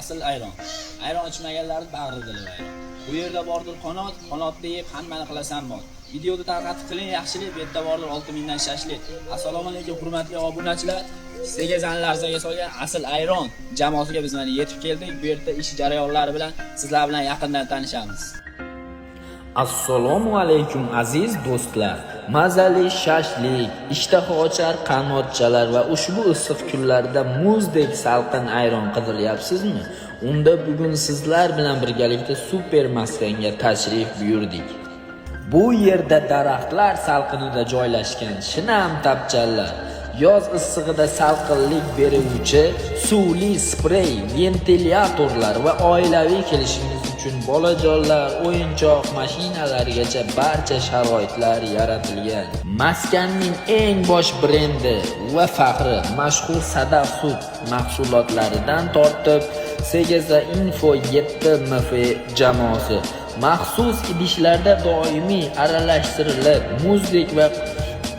asl ayron. Ayron ichmaganlarning bag'ri dilaydi. Bu yerda bordir qanotda yeb hammani qilasan bor. Videoni tarqatib qiling, yaxshilik, bu yerda bordir 6000 dan shashlik. Assalomu alaykum hurmatli obunachilar. Sizga zanlarzaga solgan asl ayron jamoasiga biz mana yetib keldik. Bu yerda ish jarayonlari bilan sizlar bilan yaqindan tanishamiz. Assalomu alaykum aziz do'stlar. Mazali shashlik, ishtaha ochar qanotchalar va ushbu issiq kunlarda muzdek salqin ayron qidiryapsizmi? Unda bugun sizlar bilan birgalikda super maskanga tashrif buyurdik. Bu yerda daraxtlar salqinida joylashgan shinam tapchallar, yoz issig'ida salqinlik beruvchi suvli sprey, ventilyatorlar va oilaviy kelishingiz uchun bolajonlar, o'yinchoq mashinalargacha barcha sharoitlar yaratilgan. Maskanning eng bosh brendi va faxri mashhur Sadaf sut mahsulotlaridan tortib Segaza Info 7MF jamoasi maxsus idishlarda doimiy aralashtirilib, muzdek va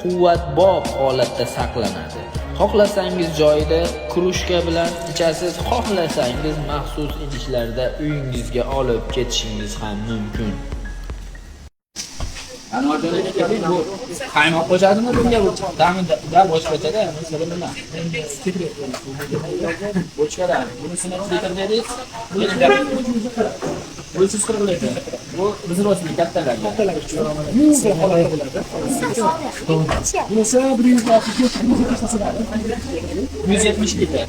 quvvatbop holatda saqlanadi. Xohlasangiz joyida krushka bilan ichasiz, xohlasangiz maxsus idishlarda uyingizga olib ketishingiz ham mumkin. Bu qaymoq qo'shadimi bunga bu damida boshqacha-da, masalan nima? Bochkalar. Bunisini litr berdik. Bu 340 litr. Bu bizning o'zimiz kattalar. Kattalar uchun. 100 ga qoladi bo'ladi. Bunisi 170 litr.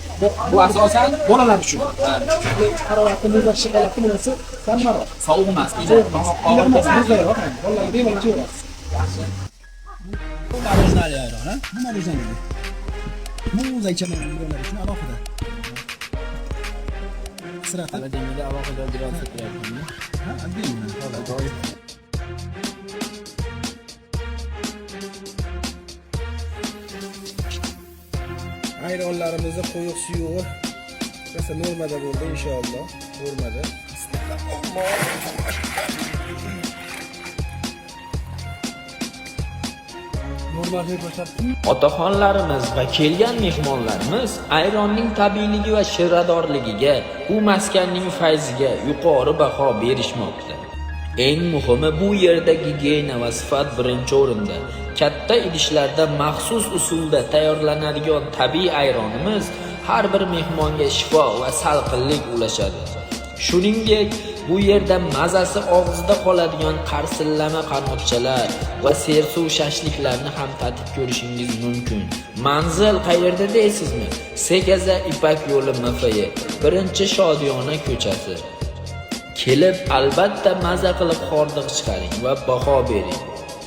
Bu asosan bolalar uchun. Haroratni o'zgartirish qilyapti, bunisi kamroq. Sovuq emas. Bolalar bemalol yeyapti. Bu orijinal ayron, ha? Bu orijinal. Muz aychaman bolalar uchun alohida. Sirata dengida alohida biroz so'rayapman. Ha, albatta. Xo'p, ayronlarimizni quyuq suyug'i esa normada bo'ldi inshaalloh. Normada. Otaxonlarimiz va kelgan mehmonlarimiz ayronning tabiiyligi va shiradorligiga, bu maskanning fayziga yuqori baho berishmoqda. Eng muhimi, bu yerda gigiyena va sifat birinchi o'rinda. Katta idishlarda maxsus usulda tayyorlanadigan tabiiy ayronimiz har bir mehmonga shifo va salqinlik ulashadi. Shuningdek, bu yerda mazasi og'izda qoladigan qarsillama qanotchalar va sersuv shashliklarni ham tatib ko'rishingiz mumkin. Manzil qayerda deysizmi? Segaza Ipak yo'li MFY, birinchi Shodiyona ko'chasi. Kelib albatta maza qilib hordiq chiqaring va baho bering.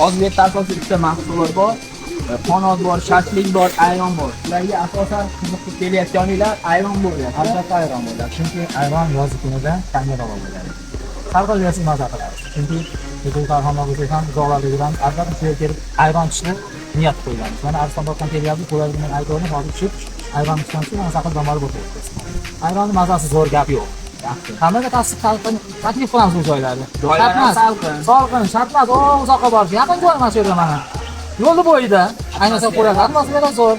O'zbekiston asosiy ikkita mahsulot bor. Qanot bor, shashlik bor, ayron bor. Ularga asosan qiziqib kelayotganlar ayron bo'lyapti. Albatta ayron bo'ladi. Chunki ayron yoz kunida kamroq bo'ladi. Salqinlashni maza qiladi. Chunki bu qarxona bo'lsa ham uzoqlardan albatta shu yerga kelib ayron ichishni niyat qo'ygan. Mana Arslonboqdan kelyapti, ko'radigan ayronni hozir ichib, ayron ichgan so'ng mana saqil damar bo'ladi. Ayronning mazasi zo'r gap yo'q. Hammaga tasdiq taklif qilamiz bu joylarni. Salqin, shartmas, uzoqqa borish. Yaqin joy emas yerda mana. Yo'lni bo'yida, ayniqsa ko'radi, atmosfera zo'r.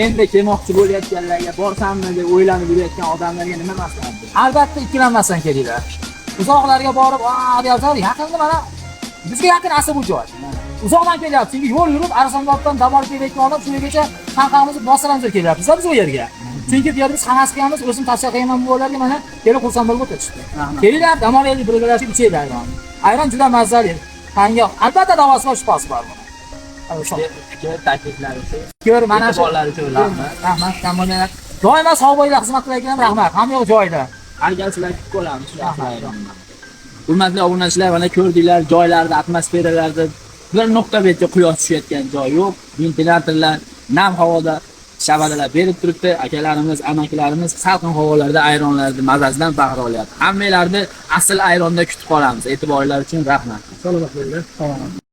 Endi kelmoqchi bo'layotganlarga borsammi deb o'ylanib yurayotgan odamlarga nima maslahat? Albatta ikkilanmasdan kelinglar. Uzoqlarga borib, deyapsizlar, yaqinda mana bizga yaqin asli bu joy. Uzoqdan kelyapti, chunki yo'l yurib Arslonboqdan Damol kelayotgan odam shu yergacha qanqamizni bostiramiz kelyapmiz biz bu yerga. Chunki bu yerda biz hamas qilamiz, o'zim tavsiya qilaman bu yerlarga mana kelib xursand bo'lib o'tishdi. Kelinglar, Damol yerga birgalashib ichaylik ayron. Ayron juda mazali. Qanga albatta davosi bor, shifos bor. Ko'r, mana shu bolalar uchun rahmat, kamonalar. Doimo sog' bo'linglar, xizmat qilayotgan rahmat. Hamma yo'q joyida. Albatta sizlarga ko'ramiz. Hurmatli obunachilar, mana ko'rdinglar, joylarda, atmosferalarda bir nuqta betga quyosh tushayotgan joy yo'q. Ventilyatorlar nam havoda shabadalar berib turibdi. Akalarimiz, amakilarimiz salqin havolarda ayronlarni mazasidan bahra olyapti. Hammalarni asl ayronda kutib qolamiz. E'tiborlar uchun rahmat. Salomat bo'linglar.